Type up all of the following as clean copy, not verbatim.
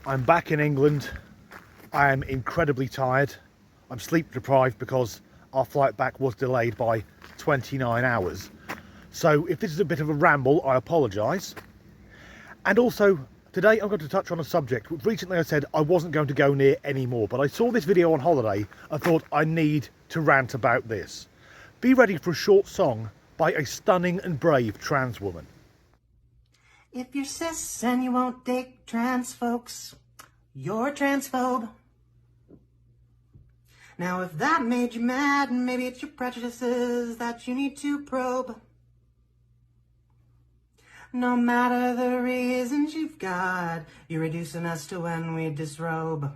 I'm back in England. I am incredibly tired. I'm sleep deprived because our flight back was delayed by 29 hours. So if this is a bit of a ramble, I apologise. And also, today I'm going to touch on a subject which recently I said I wasn't going to go near anymore, but I saw this video on holiday and thought I need to rant about this. Be ready for a short song by a stunning and brave trans woman. If you're cis and you won't date trans folks, you're a transphobe. Now if that made you mad, maybe it's your prejudices that you need to probe. No matter the reasons you've got, you're reducing us to when we disrobe.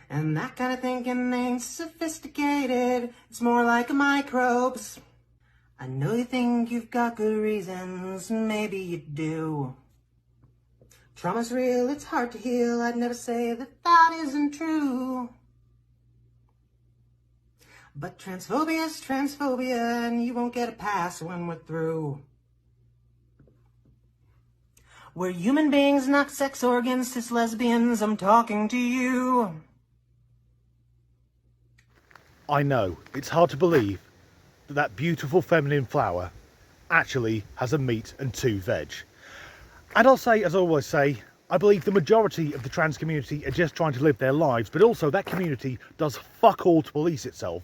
And that kind of thinking ain't sophisticated, it's more like microbes. I know you think you've got good reasons, maybe you do. Trauma's real, it's hard to heal, I'd never say that that isn't true. But transphobia's transphobia, and you won't get a pass when we're through. We're human beings, not sex organs, cis lesbians, I'm talking to you. I know, it's hard to believe that beautiful feminine flower actually has a meat and two veg. And I'll say, as I always say, I believe the majority of the trans community are just trying to live their lives, but also that community does fuck all to police itself,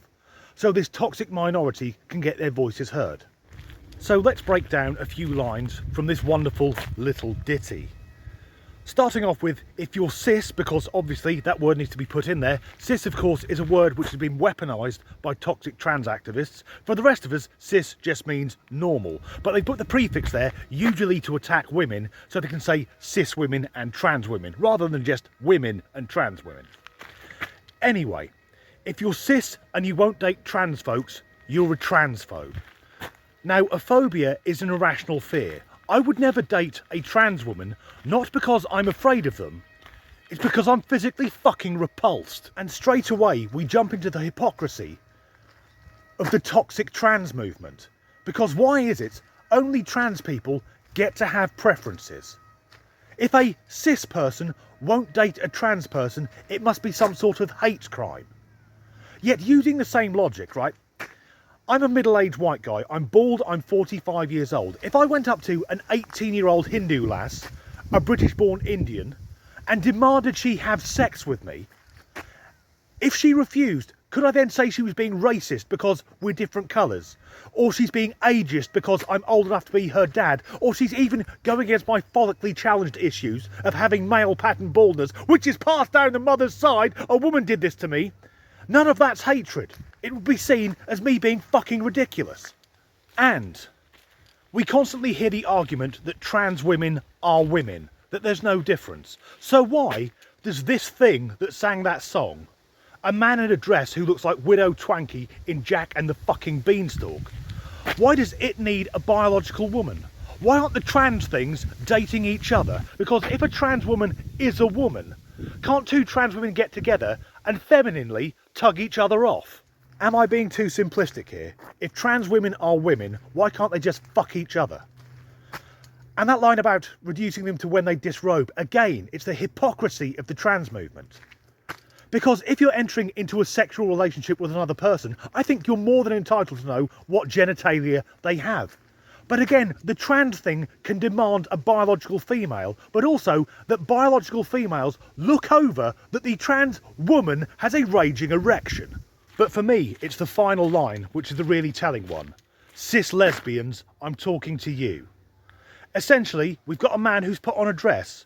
so this toxic minority can get their voices heard. So let's break down a few lines from this wonderful little ditty. Starting off with, if you're cis, because obviously that word needs to be put in there. Cis, of course, is a word which has been weaponised by toxic trans activists. For the rest of us, cis just means normal. But they put the prefix there, usually to attack women, so they can say cis women and trans women, rather than just women and trans women. Anyway, if you're cis and you won't date trans folks, you're a transphobe. Now, a phobia is an irrational fear. I would never date a trans woman, not because I'm afraid of them, it's because I'm physically fucking repulsed. And straight away we jump into the hypocrisy of the toxic trans movement. Because why is it only trans people get to have preferences? If a cis person won't date a trans person, it must be some sort of hate crime. Yet using the same logic, right? I'm a middle-aged white guy, I'm bald, I'm 45 years old. If I went up to an 18-year-old Hindu lass, a British-born Indian, and demanded she have sex with me, if she refused, could I then say she was being racist because we're different colours? Or she's being ageist because I'm old enough to be her dad? Or she's even going against my follically challenged issues of having male pattern baldness, which is passed down the mother's side? A woman did this to me. None of that's hatred. It would be seen as me being fucking ridiculous. And we constantly hear the argument that trans women are women, that there's no difference. So why does this thing that sang that song, a man in a dress who looks like Widow Twankey in Jack and the fucking Beanstalk, why does it need a biological woman? Why aren't the trans things dating each other? Because if a trans woman is a woman, can't two trans women get together and femininely tug each other off? Am I being too simplistic here? If trans women are women, why can't they just fuck each other? And that line about reducing them to when they disrobe, again, it's the hypocrisy of the trans movement. Because if you're entering into a sexual relationship with another person, I think you're more than entitled to know what genitalia they have. But again, the trans thing can demand a biological female, but also that biological females look over that the trans woman has a raging erection. But for me, it's the final line, which is the really telling one. Cis lesbians, I'm talking to you. Essentially, we've got a man who's put on a dress,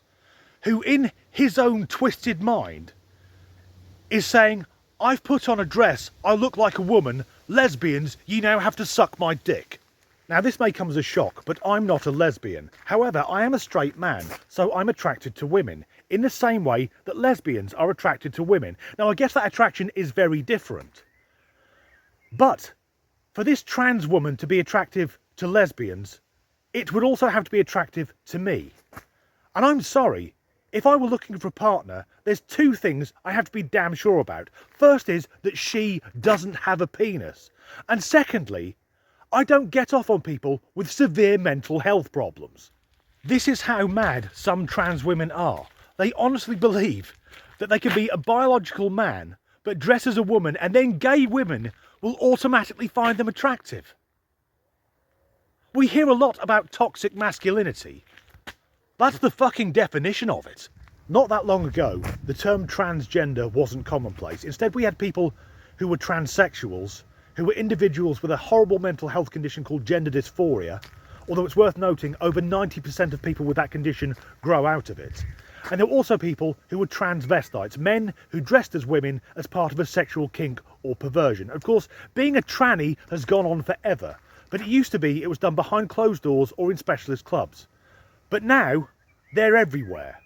who in his own twisted mind is saying, I've put on a dress, I look like a woman, lesbians, you now have to suck my dick. Now this may come as a shock, but I'm not a lesbian. However, I am a straight man, so I'm attracted to women, in the same way that lesbians are attracted to women. Now I guess that attraction is very different. But for this trans woman to be attractive to lesbians, it would also have to be attractive to me. And I'm sorry, if I were looking for a partner, there's two things I have to be damn sure about. First is that she doesn't have a penis. And secondly, I don't get off on people with severe mental health problems. This is how mad some trans women are. They honestly believe that they can be a biological man but dress as a woman, and then gay women will automatically find them attractive. We hear a lot about toxic masculinity. That's the fucking definition of it. Not that long ago, the term transgender wasn't commonplace. Instead, we had people who were transsexuals, who were individuals with a horrible mental health condition called gender dysphoria, although it's worth noting over 90% of people with that condition grow out of it. And there were also people who were transvestites, men who dressed as women as part of a sexual kink or perversion. Of course, being a tranny has gone on forever, but it used to be it was done behind closed doors or in specialist clubs. But now, they're everywhere.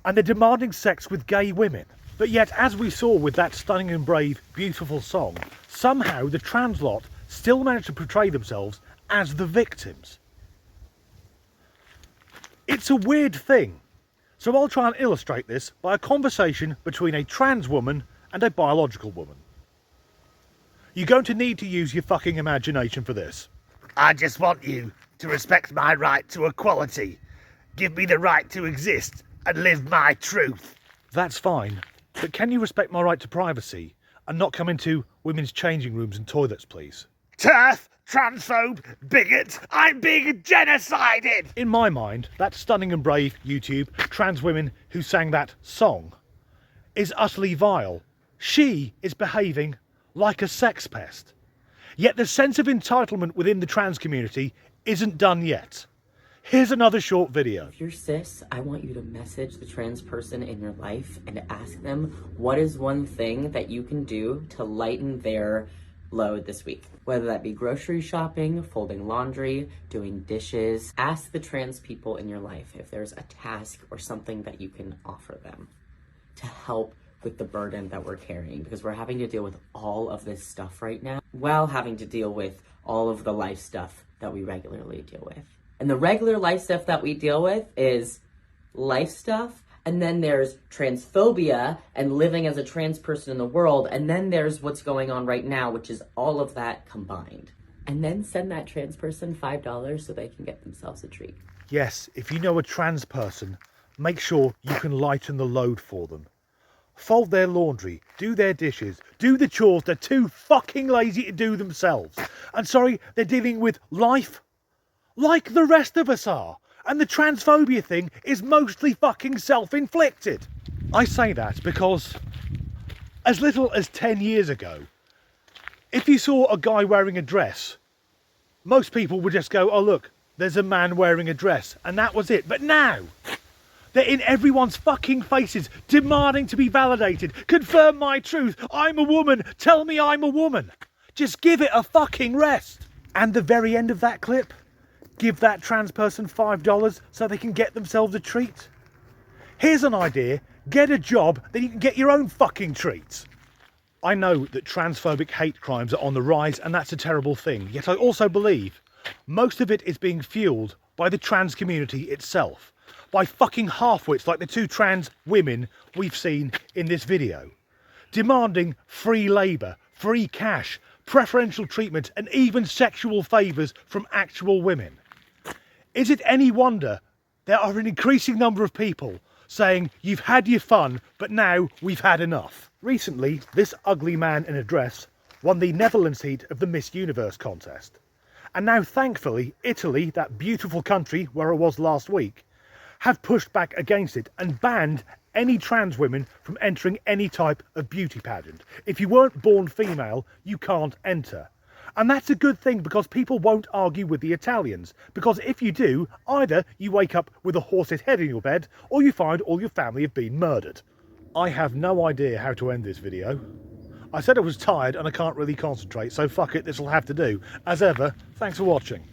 And they're demanding sex with gay women. But yet, as we saw with that stunning and brave, beautiful song, somehow the trans lot still manage to portray themselves as the victims. It's a weird thing. So I'll try and illustrate this by a conversation between a trans woman and a biological woman. You're going to need to use your fucking imagination for this. I just want you to respect my right to equality. Give me the right to exist and live my truth. That's fine, but can you respect my right to privacy and not come into women's changing rooms and toilets, please? TERF, transphobe, bigot, I'm being genocided! In my mind, that stunning and brave YouTube trans women who sang that song is utterly vile. She is behaving like a sex pest. Yet the sense of entitlement within the trans community isn't done yet. Here's another short video. If you're cis, I want you to message the trans person in your life and ask them what is one thing that you can do to lighten their load this week. Whether that be grocery shopping, folding laundry, doing dishes. Ask the trans people in your life if there's a task or something that you can offer them to help with the burden that we're carrying, because we're having to deal with all of this stuff right now while having to deal with all of the life stuff that we regularly deal with. And the regular life stuff that we deal with is life stuff, and then there's transphobia and living as a trans person in the world, and then there's what's going on right now, which is all of that combined. And then send that trans person $5 so they can get themselves a treat. Yes, if you know a trans person, make sure you can lighten the load for them. Fold their laundry, do their dishes, do the chores they're too fucking lazy to do themselves. And sorry, they're dealing with life like the rest of us are. And the transphobia thing is mostly fucking self-inflicted. I say that because as little as 10 years ago, if you saw a guy wearing a dress, most people would just go, oh look, there's a man wearing a dress, and that was it. But now, they're in everyone's fucking faces, demanding to be validated. Confirm my truth. I'm a woman. Tell me I'm a woman. Just give it a fucking rest. And the very end of that clip, give that trans person $5 so they can get themselves a treat. Here's an idea. Get a job, then you can get your own fucking treats. I know that transphobic hate crimes are on the rise, and that's a terrible thing. Yet I also believe most of it is being fueled by the trans community itself. By fucking half-wits like the two trans women we've seen in this video. Demanding free labour, free cash, preferential treatment, and even sexual favours from actual women. Is it any wonder there are an increasing number of people saying you've had your fun, but now we've had enough? Recently, this ugly man in a dress won the Netherlands heat of the Miss Universe contest. And now, thankfully, Italy, that beautiful country where I was last week, have pushed back against it and banned any trans women from entering any type of beauty pageant. If you weren't born female, you can't enter. And that's a good thing, because people won't argue with the Italians. Because if you do, either you wake up with a horse's head in your bed, or you find all your family have been murdered. I have no idea how to end this video. I said I was tired and I can't really concentrate, so fuck it, this'll have to do. As ever, thanks for watching.